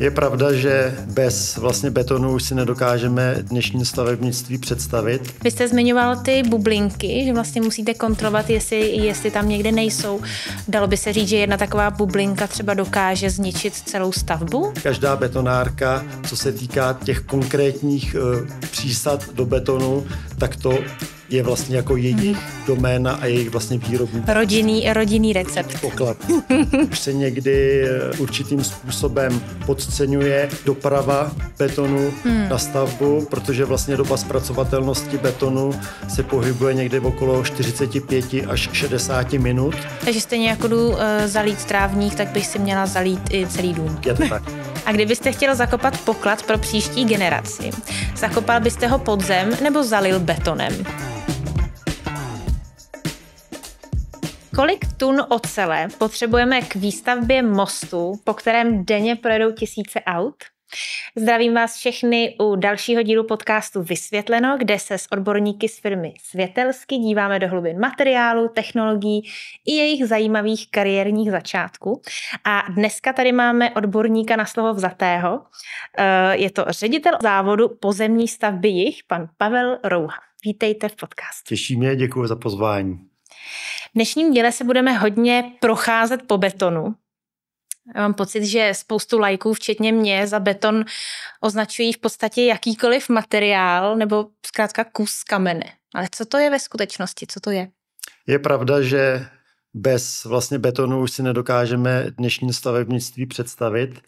Je pravda, že bez vlastně betonu už si nedokážeme dnešní stavebnictví představit. Vy jste zmiňoval ty bublinky, že vlastně musíte kontrolovat, jestli tam někde nejsou. Dalo by se říct, že jedna taková bublinka třeba dokáže zničit celou stavbu? Každá betonárka, co se týká těch konkrétních přísad do betonu, tak to je vlastně jako jejich doména a jejich vlastně výrobní. Rodinný recept. Poklad. Už se někdy určitým způsobem podceňuje doprava betonu na stavbu, protože vlastně doba zpracovatelnosti betonu se pohybuje někde okolo 45 až 60 minut. Takže stejně jako jdu zalít trávník, tak bych si měla zalít i celý dům. Je to tak. A kdybyste chtěl zakopat poklad pro příští generaci, zakopal byste ho pod zem nebo zalil betonem? Kolik tun ocele potřebujeme k výstavbě mostu, po kterém denně projedou tisíce aut? Zdravím vás všechny u dalšího dílu podcastu Vysvětleno, kde se s odborníky z firmy Světelsky díváme do hlubin materiálu, technologií i jejich zajímavých kariérních začátků. A dneska tady máme odborníka na slovo vzatého. Je to ředitel závodu pozemní stavby JIH, pan Pavel Rouha. Vítejte v podcastu. Těší mě, děkuji za pozvání. V dnešním díle se budeme hodně procházet po betonu. Já mám pocit, že spoustu laiků, včetně mě, za beton označují v podstatě jakýkoliv materiál nebo zkrátka kus kamene. Ale co to je ve skutečnosti? Co to je? Je pravda, že bez vlastně betonu už si nedokážeme dnešní stavebnictví představit.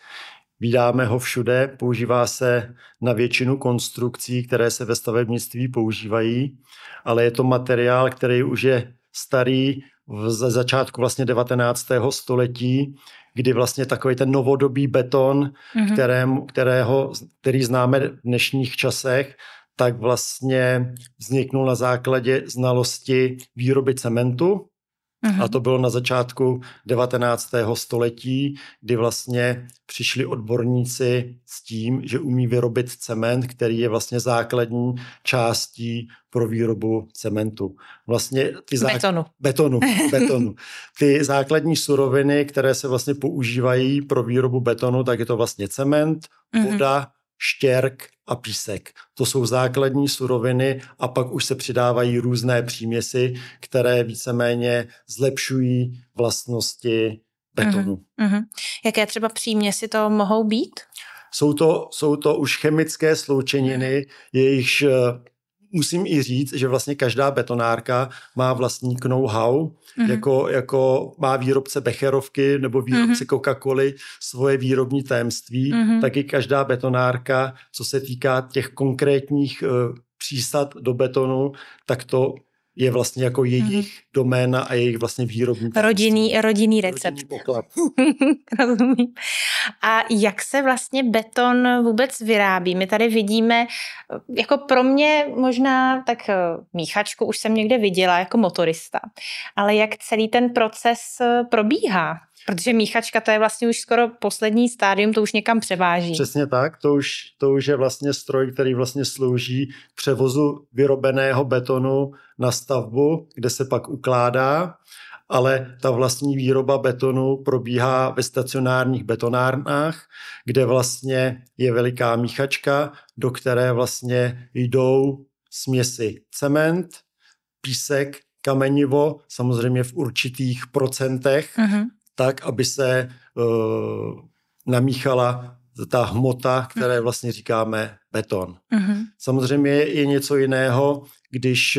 Vídáme ho všude, používá se na většinu konstrukcí, které se ve stavebnictví používají, ale je to materiál, který už je starý ze začátku vlastně 19. století, kdy vlastně takový ten novodobý beton, který známe v dnešních časech, tak vlastně vzniknul na základě znalosti výroby cementu. A to bylo na začátku 19. století, kdy vlastně přišli odborníci s tím, že umí vyrobit cement, který je vlastně základní částí pro výrobu cementu. Vlastně ty betonu. Ty základní suroviny, které se vlastně používají pro výrobu betonu, tak je to vlastně cement, voda, štěrk a písek. To jsou základní suroviny a pak už se přidávají různé příměsi, které víceméně zlepšují vlastnosti betonu. Jaké třeba příměsi to mohou být? Jsou to už chemické sloučeniny, jejichž musím i říct, že vlastně každá betonárka má vlastní know-how, jako má výrobce becherovky nebo výrobce Coca-Coly svoje výrobní tajemství, tak i každá betonárka, co se týká těch konkrétních přísad do betonu, tak to je vlastně jako jejich doména a jejich vlastně výrobní rodinný recept. Poklad. Rozumím. A jak se vlastně beton vůbec vyrábí? My tady vidíme, jako pro mě možná tak míchačku už jsem někde viděla jako motorista, ale jak celý ten proces probíhá? Protože míchačka to je vlastně už skoro poslední stádium, to už někam převáží. Přesně tak, to už je vlastně stroj, který vlastně slouží k převozu vyrobeného betonu na stavbu, kde se pak ukládá, ale ta vlastní výroba betonu probíhá ve stacionárních betonárnách, kde vlastně je veliká míchačka, do které vlastně jdou směsi cement, písek, kamenivo, samozřejmě v určitých procentech, tak, aby se namíchala ta hmota, které vlastně říkáme beton. Samozřejmě je něco jiného, když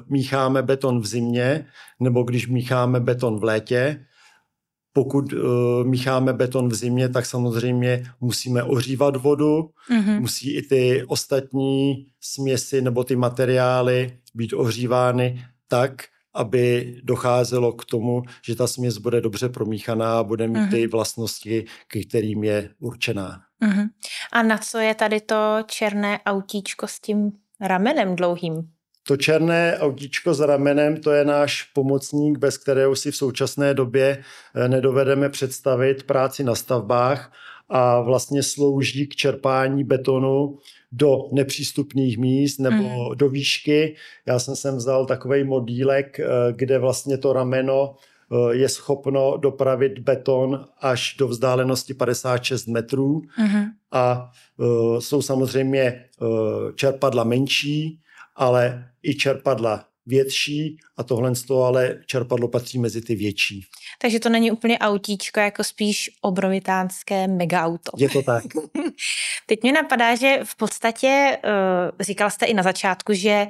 mícháme beton v zimě nebo když mícháme beton v létě. Pokud mícháme beton v zimě, tak samozřejmě musíme ohřívat vodu, musí i ty ostatní směsi nebo ty materiály být ohřívány tak, aby docházelo k tomu, že ta směs bude dobře promíchaná a bude mít ty vlastnosti, k kterým je určená. A na co je tady to černé autíčko s tím ramenem dlouhým? To černé autíčko s ramenem, to je náš pomocník, bez kterého si v současné době nedovedeme představit práci na stavbách a vlastně slouží k čerpání betonu do nepřístupných míst nebo do výšky. Já jsem sem vzal takovej modílek, kde vlastně to rameno je schopno dopravit beton až do vzdálenosti 56 metrů a jsou samozřejmě čerpadla menší, ale i čerpadla větší a tohle ale čerpadlo patří mezi ty větší. Takže to není úplně autíčko, jako spíš obrovitánské megaauto. Je to tak. Teď mě napadá, že v podstatě říkal jste i na začátku, že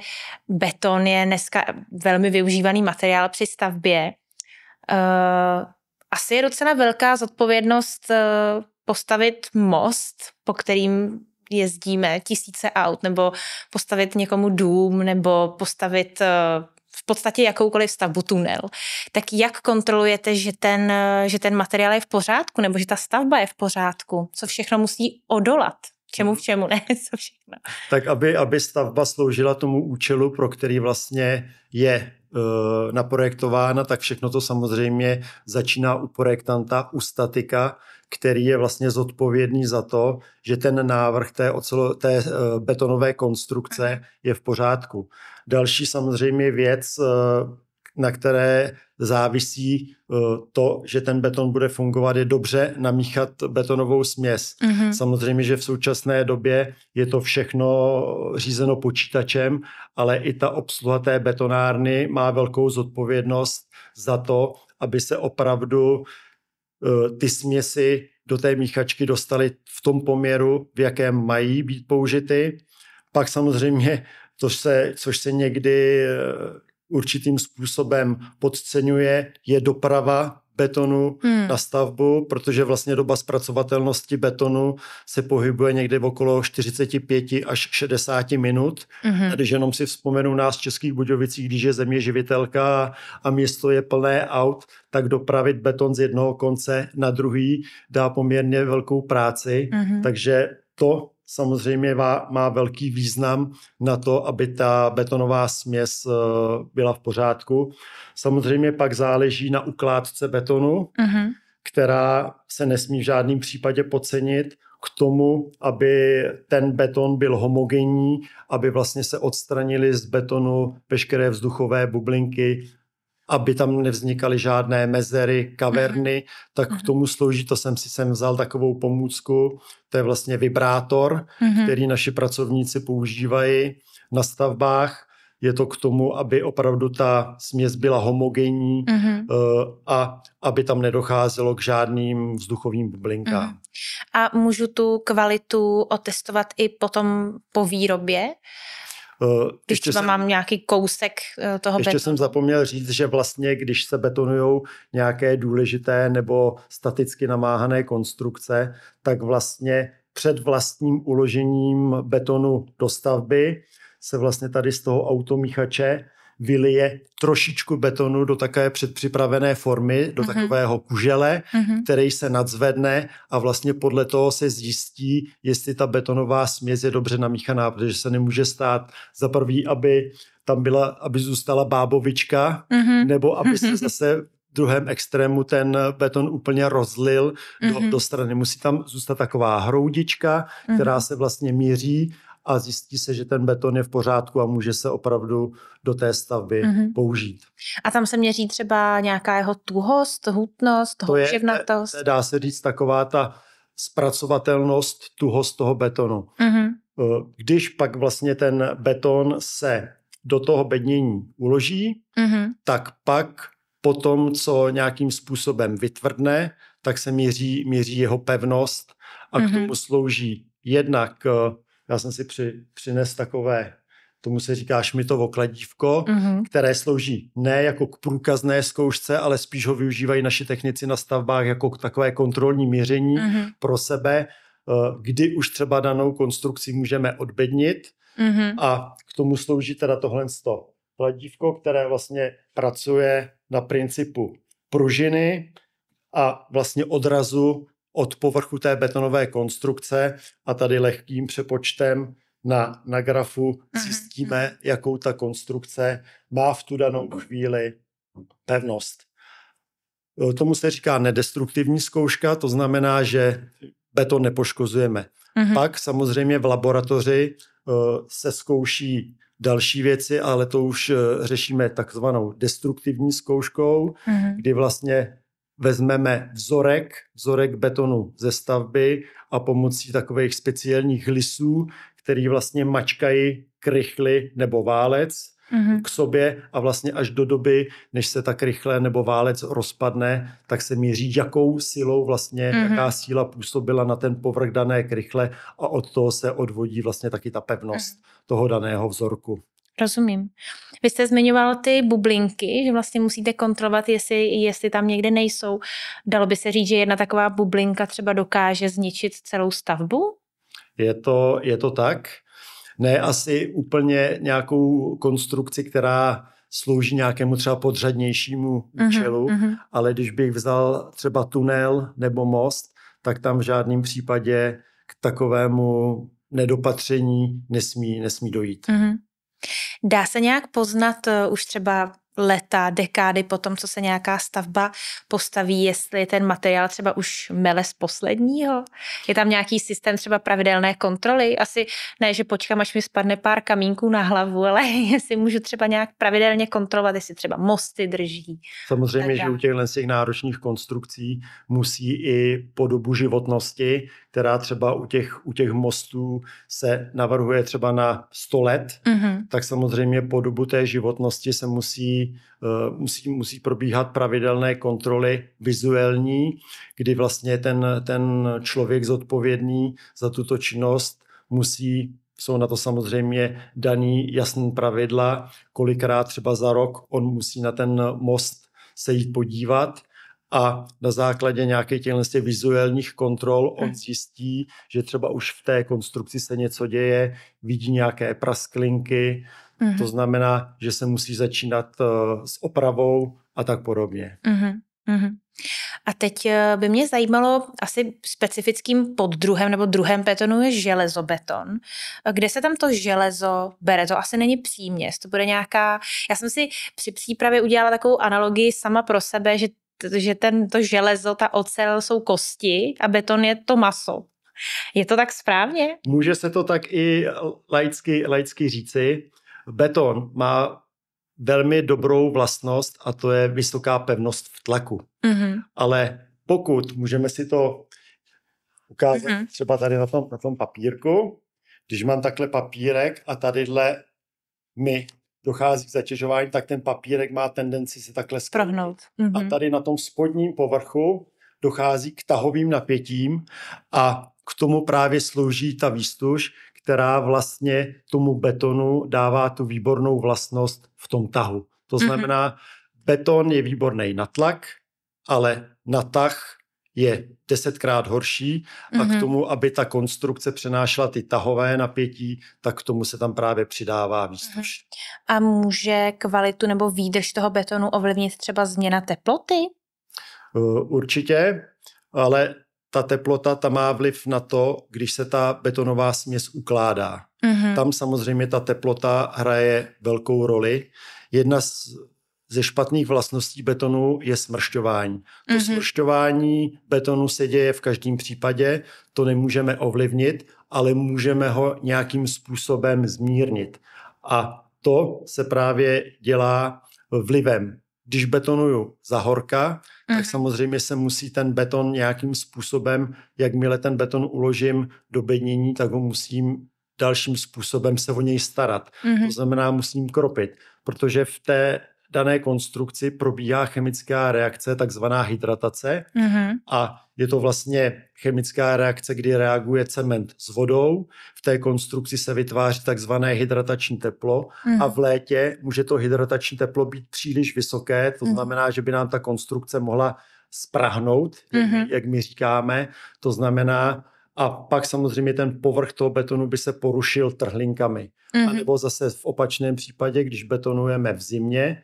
beton je dneska velmi využívaný materiál při stavbě. Asi je docela velká zodpovědnost postavit most, po kterým jezdíme tisíce aut, nebo postavit někomu dům, nebo postavit v podstatě jakoukoliv stavbu, tunel. Tak jak kontrolujete, že ten materiál je v pořádku, nebo že ta stavba je v pořádku? Co všechno musí odolat? Čemu v čemu, ne? Co všechno? Tak aby stavba sloužila tomu účelu, pro který vlastně je naprojektována, tak všechno to samozřejmě začíná u projektanta, u statika, který je vlastně zodpovědný za to, že ten návrh té betonové konstrukce je v pořádku. Další samozřejmě věc, na které závisí to, že ten beton bude fungovat, je dobře namíchat betonovou směs. Samozřejmě, že v současné době je to všechno řízeno počítačem, ale i ta obsluha té betonárny má velkou zodpovědnost za to, aby se opravdu ty směsi do té míchačky dostaly v tom poměru, v jakém mají být použity. Pak samozřejmě, což se někdy určitým způsobem podceňuje, je doprava betonu na stavbu, protože vlastně doba zpracovatelnosti betonu se pohybuje někde okolo 45 až 60 minut. A když jenom si vzpomenu nás v Českých Budějovicích, když je země živitelka a město je plné aut, tak dopravit beton z jednoho konce na druhý dá poměrně velkou práci. Takže to samozřejmě má velký význam na to, aby ta betonová směs byla v pořádku. Samozřejmě pak záleží na ukládce betonu, která se nesmí v žádném případě podcenit, k tomu, aby ten beton byl homogenní, aby vlastně se odstranily z betonu veškeré vzduchové bublinky, aby tam nevznikaly žádné mezery, kaverny, tak k tomu slouží, to jsem si sem vzal takovou pomůcku, to je vlastně vibrátor, který naši pracovníci používají na stavbách. Je to k tomu, aby opravdu ta směs byla homogenní a aby tam nedocházelo k žádným vzduchovým bublinkám. A můžu tu kvalitu otestovat i potom po výrobě? Když třeba mám nějaký kousek toho betonu. Ještě jsem zapomněl říct, že vlastně, když se betonujou nějaké důležité nebo staticky namáhané konstrukce, tak vlastně před vlastním uložením betonu do stavby se vlastně tady z toho automíchače vylije trošičku betonu do takové předpřipravené formy, do takového kužele, který se nadzvedne a vlastně podle toho se zjistí, jestli ta betonová směs je dobře namíchaná, protože se nemůže stát za prvý, aby tam byla, aby zůstala bábovička, nebo aby se zase v druhém extrému ten beton úplně rozlil do strany. Musí tam zůstat taková hroudička, která se vlastně míří a zjistí se, že ten beton je v pořádku a může se opravdu do té stavby použít. A tam se měří třeba nějaká jeho tuhost, hutnost, houževnatost? To je, dá se říct, taková ta zpracovatelnost, tuhost toho betonu. Když pak vlastně ten beton se do toho bednění uloží, tak pak potom, co nějakým způsobem vytvrdne, tak se měří jeho pevnost a k tomu slouží jednak. Já jsem si přines takové, tomu se říká Schmidtovo kladívko, které slouží ne jako k průkazné zkoušce, ale spíš ho využívají naši technici na stavbách jako k takové kontrolní měření pro sebe, kdy už třeba danou konstrukci můžeme odbednit a k tomu slouží teda tohle kladívko, které vlastně pracuje na principu pružiny a vlastně odrazu od povrchu té betonové konstrukce a tady lehkým přepočtem na grafu zjistíme, jakou ta konstrukce má v tu danou chvíli pevnost. Tomu se říká nedestruktivní zkouška, to znamená, že beton nepoškozujeme. Pak samozřejmě v laboratoři se zkouší Další věci, ale to už řešíme takzvanou destruktivní zkouškou, kdy vlastně vezmeme vzorek betonu ze stavby a pomocí takových speciálních lisů, který vlastně mačkají krychly nebo válec k sobě a vlastně až do doby, než se ta krychle nebo válec rozpadne, tak se měří, jakou silou vlastně, jaká síla působila na ten povrch dané krychle a od toho se odvodí vlastně taky ta pevnost toho daného vzorku. Rozumím. Vy jste zmiňoval ty bublinky, že vlastně musíte kontrolovat, jestli tam někde nejsou. Dalo by se říct, že jedna taková bublinka třeba dokáže zničit celou stavbu? Je to tak. Ne asi úplně nějakou konstrukci, která slouží nějakému třeba podřadnějšímu účelu, ale když bych vzal třeba tunel nebo most, tak tam v žádném případě k takovému nedopatření nesmí dojít. Dá se nějak poznat už třeba leta, dekády po tom, co se nějaká stavba postaví, jestli ten materiál třeba už mele z posledního? Je tam nějaký systém třeba pravidelné kontroly? Asi ne, že počkám, až mi spadne pár kamínků na hlavu, ale jestli můžu třeba nějak pravidelně kontrolovat, jestli třeba mosty drží. Samozřejmě, že u těch náročných konstrukcí musí i po dobu životnosti, která třeba u těch mostů se navrhuje třeba na 100 let, tak samozřejmě po dobu té životnosti se musí probíhat pravidelné kontroly vizuální, kdy vlastně ten člověk zodpovědný za tuto činnost jsou na to samozřejmě daný jasný pravidla, kolikrát třeba za rok on musí na ten most se jít podívat a na základě nějakých těchto vizuálních kontrol on zjistí, že třeba už v té konstrukci se něco děje, vidí nějaké prasklinky, to znamená, že se musí začínat s opravou a tak podobně. A teď by mě zajímalo, asi specifickým poddruhem nebo druhem betonu je železobeton. Kde se tam to železo bere? To asi není příměs, to bude nějaká... Já jsem si při přípravě udělala takovou analogii sama pro sebe, že to železo, ta ocel jsou kosti a beton je to maso. Je to tak správně? Může se to tak i laicky říci. Beton má velmi dobrou vlastnost a to je vysoká pevnost v tlaku. Ale pokud, můžeme si to ukázat třeba tady na tom papírku, když mám takhle papírek a tadyhle mi dochází k zatěžování, tak ten papírek má tendenci se takhle sprohnout. A tady na tom spodním povrchu dochází k tahovým napětím a k tomu právě slouží ta výstuž, která vlastně tomu betonu dává tu výbornou vlastnost v tom tahu. To znamená, beton je výborný na tlak, ale na tah je 10krát horší a k tomu, aby ta konstrukce přenášela ty tahové napětí, tak k tomu se tam právě přidává výstuž. A může kvalitu nebo výdrž toho betonu ovlivnit třeba změna teploty? Určitě, ale ta teplota tam má vliv na to, když se ta betonová směs ukládá. Tam samozřejmě ta teplota hraje velkou roli. Jedna ze špatných vlastností betonu je smršťování. To smršťování betonu se děje v každém případě, to nemůžeme ovlivnit, ale můžeme ho nějakým způsobem zmírnit. A to se právě dělá vlivem. Když betonuju za horka, tak samozřejmě se musí ten beton nějakým způsobem, jakmile ten beton uložím do bednění, tak ho musím dalším způsobem se o něj starat. To znamená, musím kropit, protože v té dané konstrukci probíhá chemická reakce, takzvaná hydratace. A je to vlastně chemická reakce, kdy reaguje cement s vodou. V té konstrukci se vytváří takzvané hydratační teplo a v létě může to hydratační teplo být příliš vysoké. To znamená, že by nám ta konstrukce mohla sprahnout, jak my říkáme. To znamená, a pak samozřejmě ten povrch toho betonu by se porušil trhlinkami. A nebo zase v opačném případě, když betonujeme v zimě,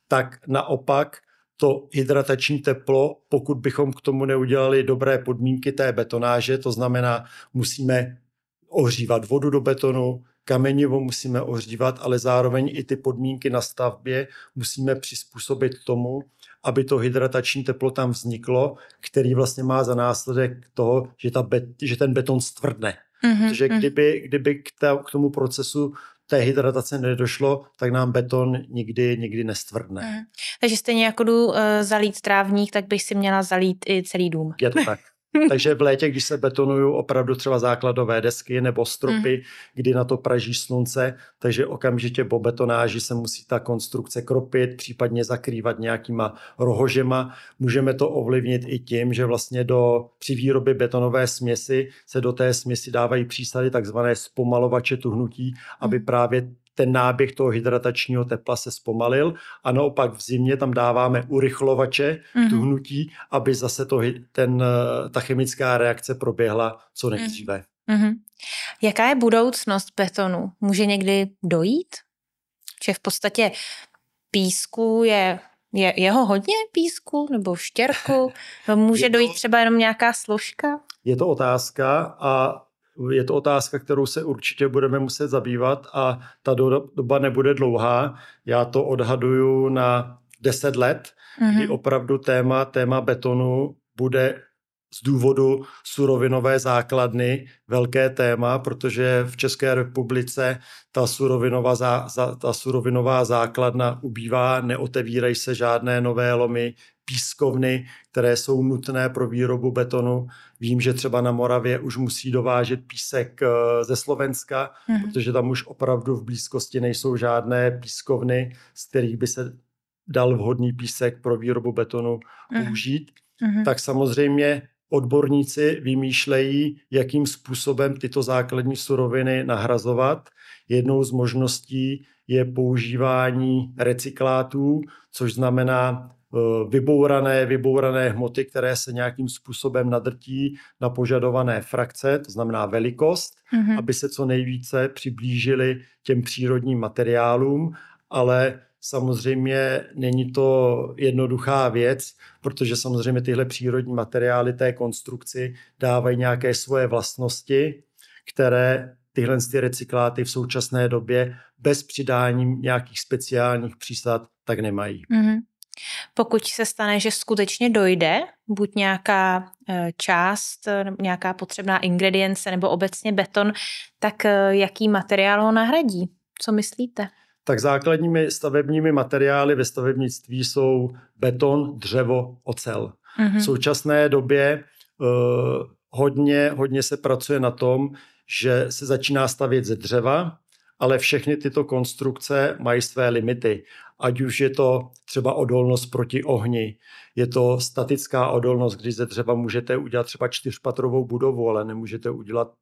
tak naopak to hydratační teplo, pokud bychom k tomu neudělali dobré podmínky té betonáže, to znamená, musíme ohřívat vodu do betonu, kamenivo musíme ohřívat, ale zároveň i ty podmínky na stavbě musíme přizpůsobit tomu, aby to hydratační teplo tam vzniklo, který vlastně má za následek toho, že ten beton stvrdne. Protože kdyby k tomu procesu té hydratace nedošlo, tak nám beton nikdy nestvrdne. Takže stejně jako jdu zalít trávník, tak bych si měla zalít i celý dům. Je to tak. Takže v létě, když se betonují opravdu třeba základové desky nebo stropy, kdy na to praží slunce, takže okamžitě po betonáži se musí ta konstrukce kropit, případně zakrývat nějakýma rohožema. Můžeme to ovlivnit i tím, že vlastně při výrobě betonové směsi se do té směsi dávají přísady takzvané zpomalovače tuhnutí, aby právě ten náběh toho hydratačního tepla se zpomalil a naopak v zimě tam dáváme urychlovače tuhnutí, aby zase ta chemická reakce proběhla co nejdříve. Jaká je budoucnost betonu? Může někdy dojít? Že v podstatě písku je ho hodně písku nebo štěrku? Může dojít třeba jenom nějaká složka? Je to otázka a je to otázka, kterou se určitě budeme muset zabývat a ta doba nebude dlouhá. Já to odhaduju na 10 let, kdy opravdu téma betonu bude z důvodu surovinové základny velké téma, protože v České republice ta surovinová základna ubývá, neotevírají se žádné nové lomy, pískovny, které jsou nutné pro výrobu betonu. Vím, že třeba na Moravě už musí dovážet písek ze Slovenska, protože tam už opravdu v blízkosti nejsou žádné pískovny, z kterých by se dal vhodný písek pro výrobu betonu použít. Tak samozřejmě odborníci vymýšlejí, jakým způsobem tyto základní suroviny nahrazovat. Jednou z možností je používání recyklátů, což znamená vybourané hmoty, které se nějakým způsobem nadrtí na požadované frakce, to znamená velikost, aby se co nejvíce přiblížily těm přírodním materiálům, ale samozřejmě není to jednoduchá věc, protože samozřejmě tyhle přírodní materiály té konstrukci dávají nějaké svoje vlastnosti, které tyhle recykláty v současné době bez přidání nějakých speciálních přísad tak nemají. Pokud se stane, že skutečně dojde, buď nějaká část, nějaká potřebná ingredience nebo obecně beton, tak jaký materiál ho nahradí? Co myslíte? Tak základními stavebními materiály ve stavebnictví jsou beton, dřevo, ocel. V současné době hodně se pracuje na tom, že se začíná stavět ze dřeva, ale všechny tyto konstrukce mají své limity. Ať už je to třeba odolnost proti ohni, je to statická odolnost, kdy ze dřeva můžete udělat třeba 4patrovou budovu, ale nemůžete udělat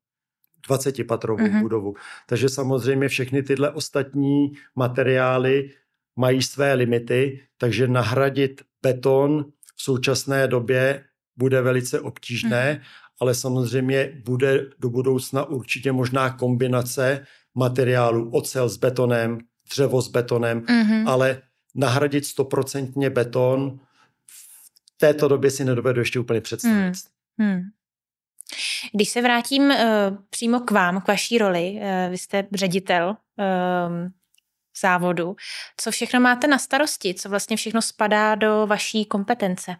20patrovou budovu. Takže samozřejmě všechny tyhle ostatní materiály mají své limity, takže nahradit beton v současné době bude velice obtížné, ale samozřejmě bude do budoucna určitě možná kombinace materiálů ocel s betonem, dřevo s betonem, ale nahradit 100% beton v této době si nedovedu ještě úplně představit. Když se vrátím přímo k vám, k vaší roli, vy jste ředitel závodu, co všechno máte na starosti, co vlastně všechno spadá do vaší kompetence?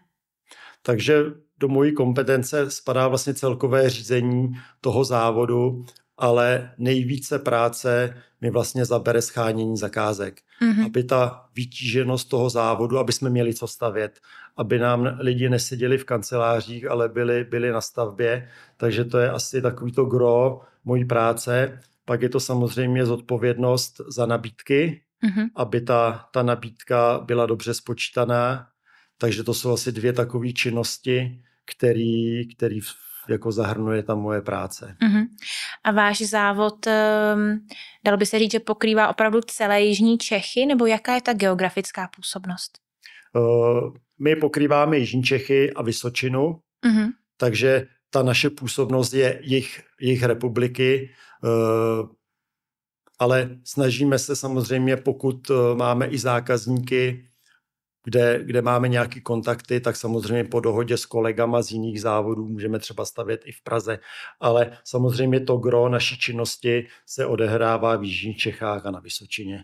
Takže do mojí kompetence spadá vlastně celkové řízení toho závodu, ale nejvíce práce mi vlastně zabere shánění zakázek. Aby ta vytíženost toho závodu, aby jsme měli co stavět, aby nám lidi neseděli v kancelářích, ale byli na stavbě. Takže to je asi takovýto gro mojí práce. Pak je to samozřejmě zodpovědnost za nabídky, aby ta nabídka byla dobře spočítaná. Takže to jsou asi 2 takové činnosti, který jako zahrnuje tam moje práce. A váš závod, dalo by se říct, že pokrývá opravdu celé jižní Čechy, nebo jaká je ta geografická působnost? My pokrýváme jižní Čechy a Vysočinu, takže ta naše působnost je jejich republiky, ale snažíme se samozřejmě, pokud máme i zákazníky, kde máme nějaké kontakty, tak samozřejmě po dohodě s kolegama z jiných závodů můžeme třeba stavět i v Praze. Ale samozřejmě to gro naší činnosti se odehrává v jižních Čechách a na Vysočině.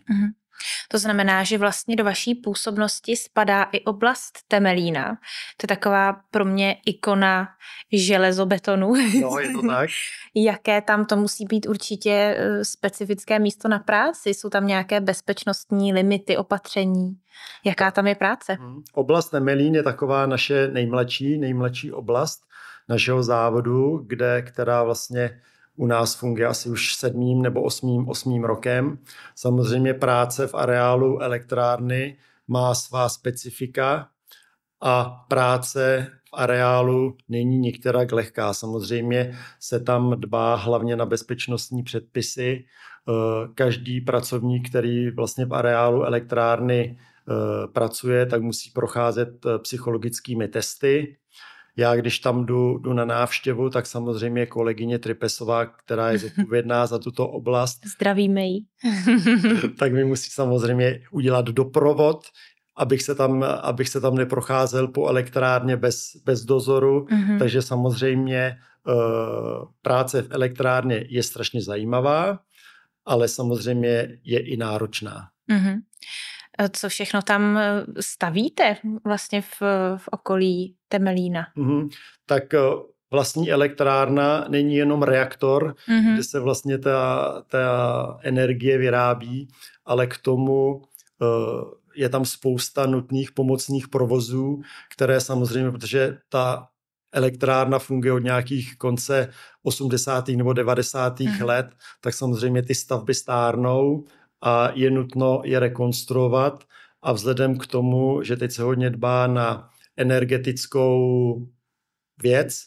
To znamená, že vlastně do vaší působnosti spadá i oblast Temelína. To je taková pro mě ikona železobetonu. No, je to tak. Jaké tam to musí být určitě specifické místo na práci? Jsou tam nějaké bezpečnostní limity, opatření? Jaká tam je práce? Oblast Temelín je taková naše nejmladší oblast našeho závodu, která vlastně u nás funguje asi už 7. nebo 8. rokem. Samozřejmě práce v areálu elektrárny má svá specifika a práce v areálu není některak lehká. Samozřejmě se tam dbá hlavně na bezpečnostní předpisy. Každý pracovník, který vlastně v areálu elektrárny pracuje, tak musí procházet psychologickými testy. Já, když tam jdu na návštěvu, tak samozřejmě kolegyně Tripesová, která je zodpovědná za tuto oblast. Zdravíme ji. Tak mi musí samozřejmě udělat doprovod, abych se tam neprocházel po elektrárně bez dozoru. Takže samozřejmě práce v elektrárně je strašně zajímavá, ale samozřejmě je i náročná. Co všechno tam stavíte vlastně v okolí Temelína? Tak vlastní elektrárna není jenom reaktor, kde se vlastně ta energie vyrábí, ale k tomu je tam spousta nutných pomocných provozů, které samozřejmě, protože ta elektrárna funguje od nějakých konce 80. nebo 90. let, tak samozřejmě ty stavby stárnou a je nutno je rekonstruovat a vzhledem k tomu, že teď se hodně dbá na energetickou věc,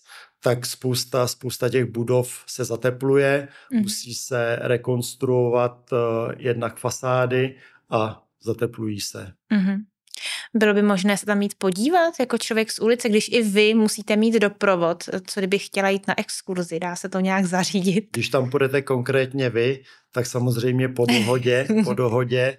tak spousta těch budov se zatepluje, musí se rekonstruovat jednak fasády a zateplují se. Bylo by možné se tam jít podívat jako člověk z ulice, když i vy musíte mít doprovod, co kdyby chtěla jít na exkurzi, dá se to nějak zařídit? Když tam půjdete konkrétně vy, tak samozřejmě po dohodě.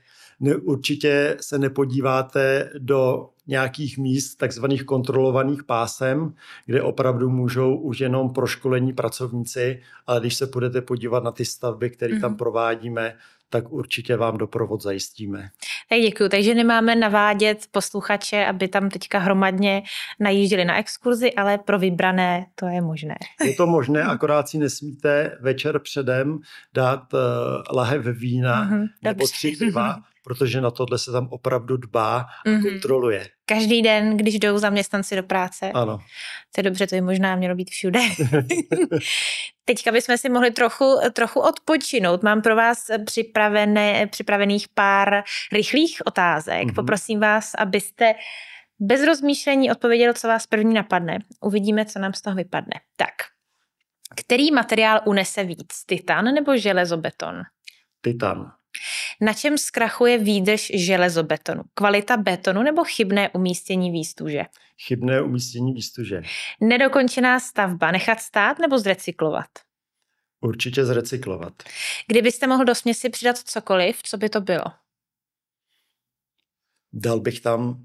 Určitě se nepodíváte do nějakých míst takzvaných kontrolovaných pásem, kde opravdu můžou už jenom proškolení pracovníci, ale když se půjdete podívat na ty stavby, které tam provádíme, tak určitě vám doprovod zajistíme. Tak děkuju. Takže nemáme navádět posluchače, aby tam teďka hromadně najížděli na exkurzi, ale pro vybrané to je možné. Je to možné, akorát si nesmíte večer předem dát lahev vína nebo 3 piva, protože na tohle se tam opravdu dbá a kontroluje. Každý den, když jdou zaměstnanci do práce? Ano. To je dobře, to je možná mělo být všude. Teďka bychom si mohli trochu odpočinout. Mám pro vás připravených pár rychlých otázek. Poprosím vás, abyste bez rozmýšlení odpověděli, co vás první napadne. Uvidíme, co nám z toho vypadne. Tak, který materiál unese víc? Titan nebo železobeton? Titan. Na čem zkrachuje výdrž železobetonu? Kvalita betonu nebo chybné umístění výstuže? Chybné umístění výstuže. Nedokončená stavba nechat stát nebo zrecyklovat? Určitě zrecyklovat. Kdybyste mohl do směsi přidat cokoliv, co by to bylo? Dal bych tam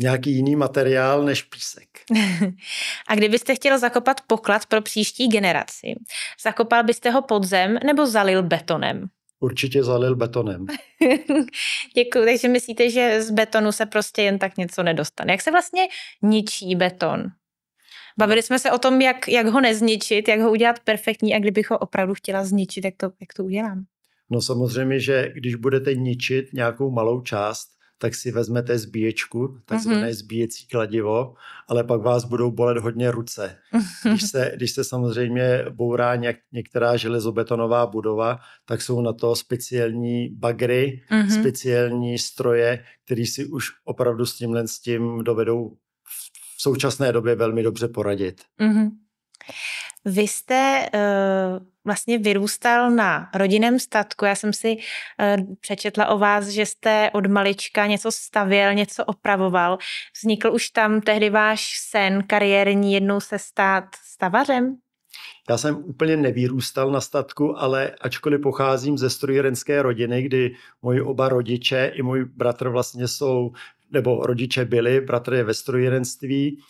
nějaký jiný materiál než písek. A kdybyste chtěl zakopat poklad pro příští generaci, zakopal byste ho pod zem nebo zalil betonem? Určitě zalil betonem. Děkuji. Takže myslíte, že z betonu se prostě jen tak něco nedostane. Jak se vlastně ničí beton? Bavili jsme se o tom, jak ho nezničit, jak ho udělat perfektní a kdybych ho opravdu chtěla zničit, jak to udělám? No samozřejmě, že když budete ničit nějakou malou část, tak si vezmete zbíječku, takzvané zbíjecí kladivo, ale pak vás budou bolet hodně ruce. Když se samozřejmě bourá některá železobetonová budova, tak jsou na to speciální bagry, speciální stroje, které si už opravdu s tím dovedou v současné době velmi dobře poradit. Vy jste vlastně vyrůstal na rodinném statku. Já jsem si přečetla o vás, že jste od malička něco stavěl, něco opravoval. Vznikl už tam tehdy váš sen kariérní jednou se stát stavařem? Já jsem úplně nevyrůstal na statku, ale ačkoliv pocházím ze strojírenské rodiny, kdy moji oba rodiče i můj bratr vlastně nebo rodiče byli, bratr je ve strojírenství,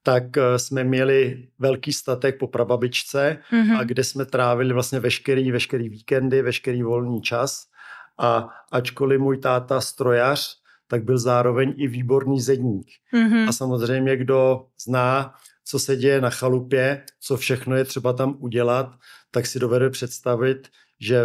tak jsme měli velký statek po prababičce, a kde jsme trávili vlastně veškerý víkendy, veškerý volný čas. A ačkoliv můj táta strojař, tak byl zároveň i výborný zedník. A samozřejmě, kdo zná, co se děje na chalupě, co všechno je třeba tam udělat, tak si dovede představit, že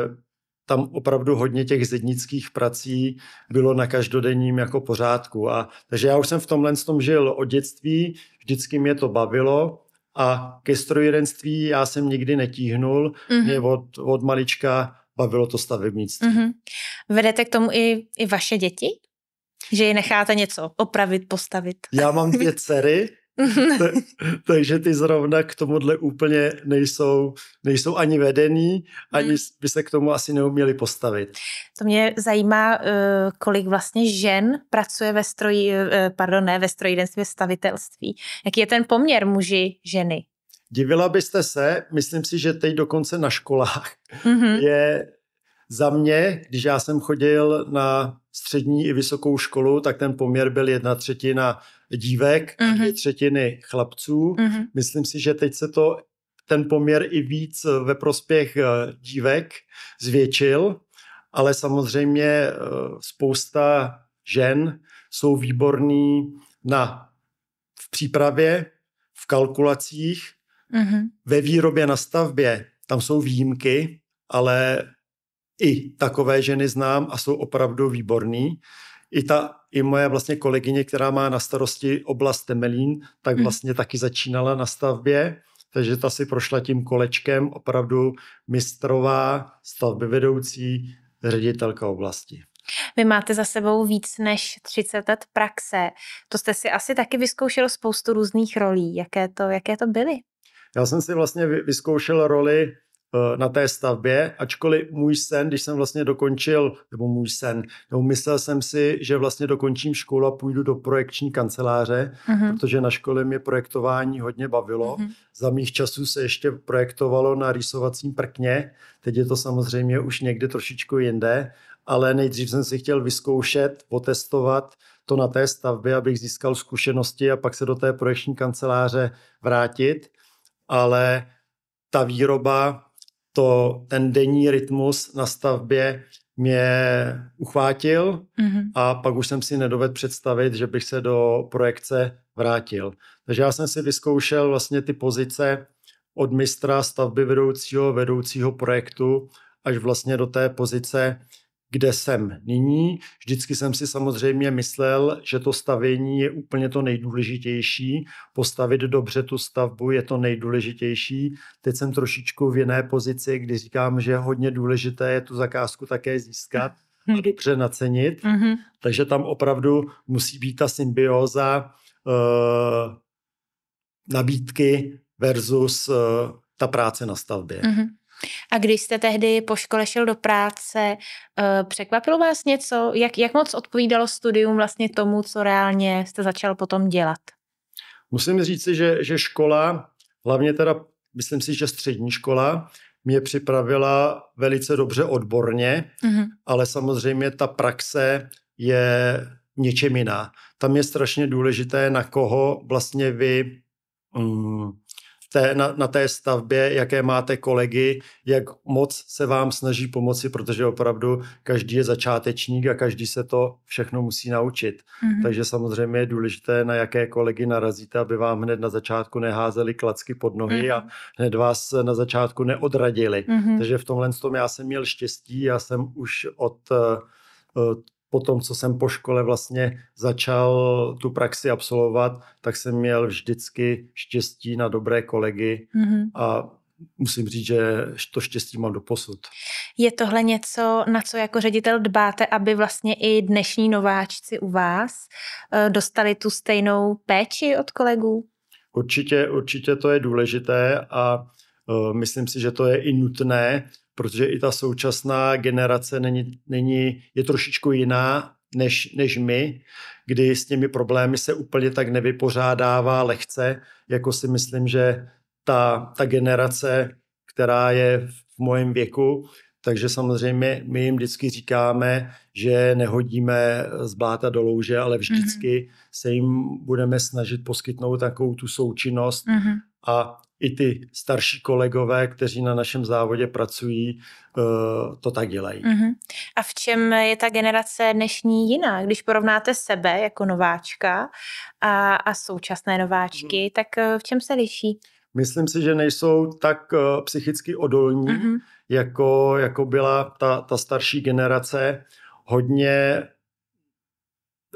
tam opravdu hodně těch zednických prací bylo na každodenním jako pořádku. Takže já už jsem v tomhle tom žil od dětství, vždycky mě to bavilo a ke strojírenství já jsem nikdy netíhnul. Mě od malička bavilo to stavebnictví. Vedete k tomu i vaše děti? Že je necháte něco opravit, postavit? Já mám 2 dcery, takže ty zrovna k tomuhle úplně nejsou ani vedený, ani by se k tomu asi neuměli postavit. To mě zajímá, kolik vlastně žen pracuje ve strojírenství, ve stavitelství. Jaký je ten poměr muži, ženy? Divila byste se, myslím si, že teď dokonce na školách je za mě, když já jsem chodil na střední i vysokou školu, tak ten poměr byl 1/3 dívek a 2/3 chlapců. Myslím si, že teď se ten poměr i víc ve prospěch dívek zvětšil, ale samozřejmě spousta žen jsou výborný v přípravě, v kalkulacích, ve výrobě na stavbě. Tam jsou výjimky, ale i takové ženy znám a jsou opravdu výborný. I moje vlastně kolegyně, která má na starosti oblast Temelín, tak vlastně taky začínala na stavbě, takže ta si prošla tím kolečkem, opravdu mistrová stavbyvedoucí ředitelka oblasti. Vy máte za sebou víc než 30 let praxe. To jste si asi taky vyzkoušel spoustu různých rolí. Jaké to byly? Já jsem si vlastně vyzkoušel roli na té stavbě, ačkoliv můj sen, když jsem vlastně dokončil, myslel jsem si, že vlastně dokončím školu a půjdu do projekční kanceláře, protože na škole mě projektování hodně bavilo. Za mých časů se ještě projektovalo na rýsovacím prkně, teď je to samozřejmě už někde trošičku jinde, ale nejdřív jsem si chtěl vyzkoušet, potestovat to na té stavbě, abych získal zkušenosti a pak se do té projekční kanceláře vrátit, ale ta výroba, ten denní rytmus na stavbě mě uchvátil a pak už jsem si nedovedl představit, že bych se do projekce vrátil. Takže já jsem si vyzkoušel vlastně ty pozice od mistra stavby vedoucího projektu až vlastně do té pozice, kde jsem nyní. Vždycky jsem si samozřejmě myslel, že to stavění je úplně to nejdůležitější. Postavit dobře tu stavbu je to nejdůležitější. Teď jsem trošičku v jiné pozici, kdy říkám, že hodně důležité je tu zakázku také získat a dobře nacenit. Takže tam opravdu musí být ta symbióza nabídky versus ta práce na stavbě. A když jste tehdy po škole šel do práce, překvapilo vás něco? Jak moc odpovídalo studium vlastně tomu, co reálně jste začal potom dělat? Musím říci, že škola, hlavně teda myslím si, že střední škola, mě připravila velice dobře odborně, ale samozřejmě ta praxe je něčem jiná. Tam je strašně důležité, na koho vlastně vy na té stavbě, jaké máte kolegy, jak moc se vám snaží pomoci, protože opravdu každý je začátečník a každý se to všechno musí naučit. Takže samozřejmě je důležité, na jaké kolegy narazíte, aby vám hned na začátku neházeli klacky pod nohy a hned vás na začátku neodradili. Takže v tomhle já jsem měl štěstí, já jsem už po tom, co jsem po škole vlastně začal tu praxi absolvovat, tak jsem měl vždycky štěstí na dobré kolegy a musím říct, že to štěstí mám doposud. Je tohle něco, na co jako ředitel dbáte, aby vlastně i dnešní nováčci u vás dostali tu stejnou péči od kolegů? Určitě to je důležité a myslím si, že to je i nutné, protože i ta současná generace je trošičku jiná než my, kdy s těmi problémy se úplně tak nevypořádává lehce, jako si myslím, že ta generace, která je v mém věku, takže samozřejmě my jim vždycky říkáme, že nehodíme z bláta do louže, ale vždycky se jim budeme snažit poskytnout takovou tu součinnost a i ty starší kolegové, kteří na našem závodě pracují, to tak dělají. A v čem je ta generace dnešní jiná? Když porovnáte sebe jako nováčka a současné nováčky, tak v čem se liší? Myslím si, že nejsou tak psychicky odolní, jako byla ta starší generace. Hodně,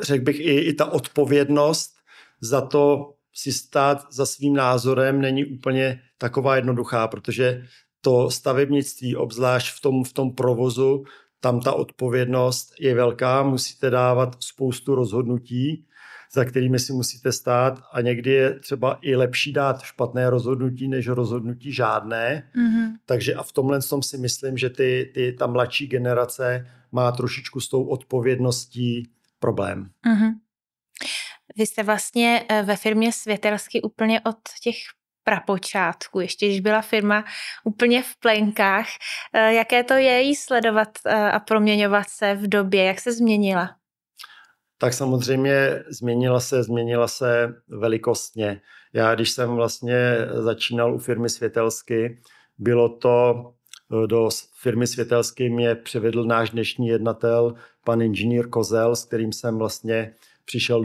řekl bych, i ta odpovědnost za to si stát za svým názorem není úplně taková jednoduchá, protože to stavebnictví, obzvlášť v tom provozu, tam ta odpovědnost je velká, musíte dávat spoustu rozhodnutí, za kterými si musíte stát a někdy je třeba i lepší dát špatné rozhodnutí, než rozhodnutí žádné. Takže a v tomhle tom si myslím, že ta mladší generace má trošičku s tou odpovědností problém. Vy jste vlastně ve firmě Světelsky úplně od těch prapočátku, ještě když byla firma úplně v plenkách. Jaké to je jí sledovat a proměňovat se v době? Jak se změnila? Tak samozřejmě změnila se velikostně. Já, když jsem vlastně začínal u firmy Světelsky, bylo to, do firmy Světelsky mě přivedl náš dnešní jednatel, pan inženýr Kozel, s kterým jsem vlastně přišel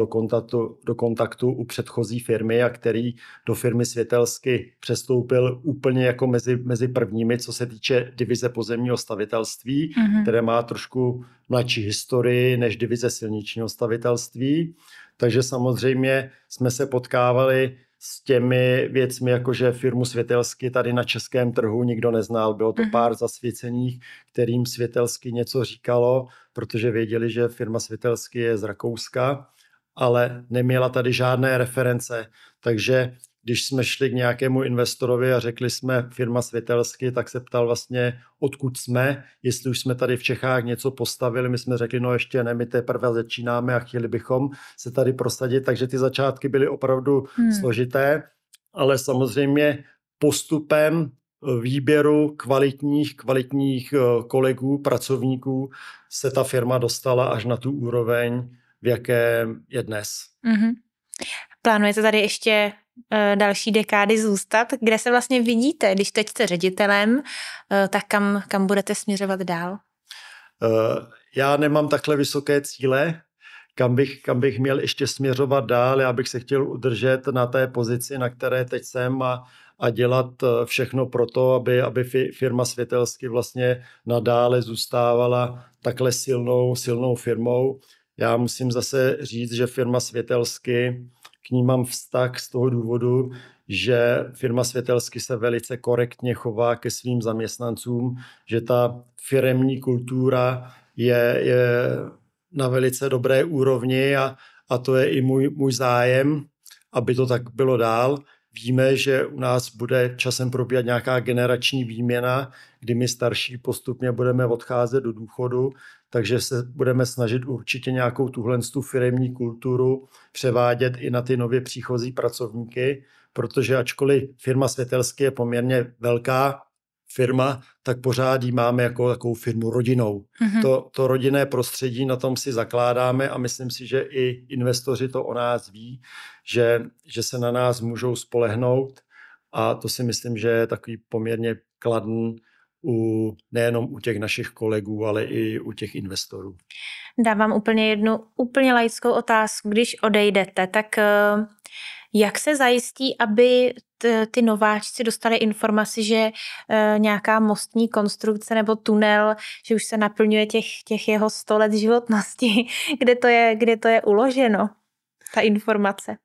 do kontaktu u předchozí firmy a který do firmy Světelsky přestoupil úplně jako mezi prvními, co se týče divize pozemního stavitelství, které má trošku mladší historii než divize silničního stavitelství. Takže samozřejmě jsme se potkávali s těmi věcmi, jakože firmu Světelsky tady na českém trhu nikdo neznal. Bylo to pár zasvěcených, kterým Světelsky něco říkalo, protože věděli, že firma Světelsky je z Rakouska, ale neměla tady žádné reference. Takže když jsme šli k nějakému investorovi a řekli jsme firma Světelsky, tak se ptal vlastně, odkud jsme, jestli už jsme tady v Čechách něco postavili. My jsme řekli, no ještě ne, my teprve začínáme a chtěli bychom se tady prosadit. Takže ty začátky byly opravdu složité, ale samozřejmě postupem výběru kvalitních kolegů, pracovníků se ta firma dostala až na tu úroveň, v jaké je dnes. Plánujete tady ještě další dekády zůstat? Kde se vlastně vidíte, když teď jste ředitelem, tak kam budete směřovat dál? Já nemám takhle vysoké cíle, kam bych měl ještě směřovat dál. Já bych se chtěl udržet na té pozici, na které teď jsem a dělat všechno pro to, aby firma Světelsky vlastně nadále zůstávala takhle silnou firmou. Já musím zase říct, že firma Světelsky, k ní mám vztah z toho důvodu, že firma Světelsky se velice korektně chová ke svým zaměstnancům, že ta firemní kultura je na velice dobré úrovni a to je i můj zájem, aby to tak bylo dál. Víme, že u nás bude časem probíhat nějaká generační výměna, kdy my starší postupně budeme odcházet do důchodu, takže se budeme snažit určitě nějakou tuhle firemní kulturu převádět i na ty nově příchozí pracovníky, protože ačkoliv firma Světelsky je poměrně velká firma, tak pořád ji máme jako takovou firmu rodinnou. To rodinné prostředí, na tom si zakládáme a myslím si, že i investoři to o nás ví, že se na nás můžou spolehnout a to si myslím, že je takový poměrně kladný nejenom u těch našich kolegů, ale i u těch investorů. Dávám jednu úplně laickou otázku. Když odejdete, tak jak se zajistí, aby ty nováčci dostali informaci, že nějaká mostní konstrukce nebo tunel, že už se naplňuje těch jeho 100 let životnosti, kde to je uloženo, ta informace?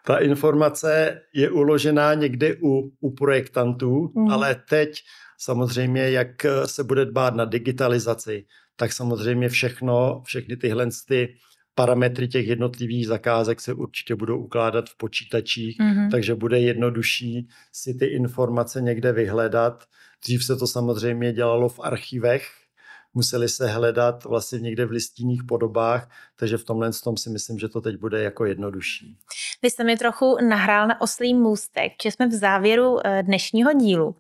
Ta informace je uložená někde u projektantů, ale teď samozřejmě, jak se bude dbát na digitalizaci, tak samozřejmě všechny tyhle parametry těch jednotlivých zakázek se určitě budou ukládat v počítačích, takže bude jednodušší si ty informace někde vyhledat. Dřív se to samozřejmě dělalo v archivech, museli se hledat vlastně někde v listinných podobách, takže v tomhle tom si myslím, že to teď bude jako jednodušší. Vy jste mi trochu nahrál na oslý můstek, že jsme v závěru dnešního dílu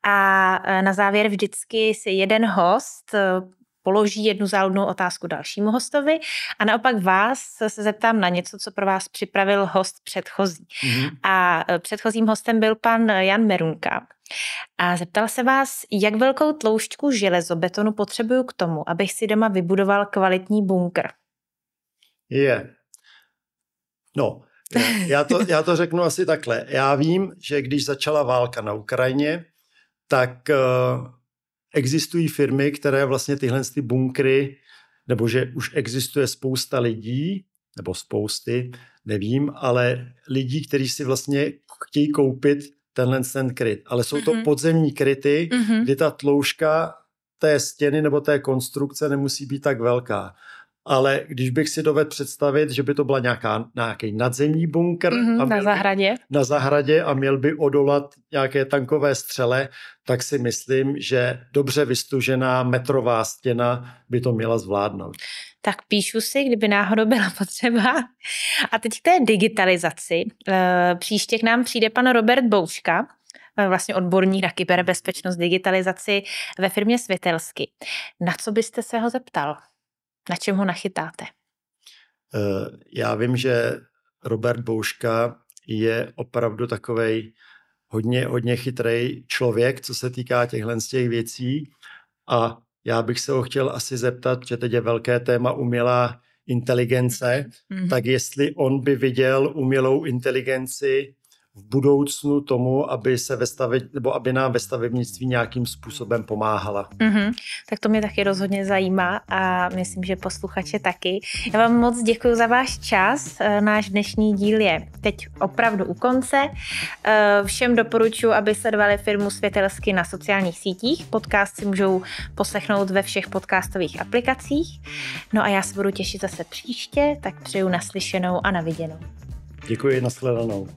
a na závěr vždycky si jeden host položí jednu záludnou otázku dalšímu hostovi a naopak vás se zeptám na něco, co pro vás připravil host předchozí. A předchozím hostem byl pan Jan Merunka. A zeptal se vás, jak velkou tloušťku železobetonu potřebuju k tomu, abych si doma vybudoval kvalitní bunkr. No, já to řeknu asi takhle. Já vím, že když začala válka na Ukrajině, tak existují firmy, které vlastně tyhle bunkry, nebo že už existuje spousta lidí, nebo spousty, nevím, ale lidí, kteří si vlastně chtějí koupit ten kryt. Ale jsou to podzemní kryty, kdy ta tloušťka té stěny nebo té konstrukce nemusí být tak velká. Ale když bych si dovedl představit, že by to byla nějaký nadzemní bunkr na zahradě a měl by odolat nějaké tankové střele, tak si myslím, že dobře vystužená metrová stěna by to měla zvládnout. Tak píšu si, kdyby náhodou byla potřeba. A teď k té digitalizaci. Příště k nám přijde pan Robert Bouška, vlastně odborník na kyberbezpečnost, digitalizaci ve firmě Světelsky. Na co byste se ho zeptal? Na čem ho nachytáte? Já vím, že Robert Bouška je opravdu takovej hodně chytrý člověk, co se týká těchhle z těch věcí. A já bych se ho chtěl asi zeptat, že teď je velké téma umělá inteligence, tak jestli on by viděl umělou inteligenci v budoucnu tomu, aby nám ve stavebnictví nějakým způsobem pomáhala. Tak to mě taky rozhodně zajímá a myslím, že posluchače taky. Já vám moc děkuji za váš čas. Náš dnešní díl je teď opravdu u konce. Všem doporučuji, aby sledovali firmu Světelsky na sociálních sítích. Podcast si můžou poslechnout ve všech podcastových aplikacích. No a já se budu těšit zase příště, tak přeju naslyšenou a na viděnou. Děkuji, nashledanou.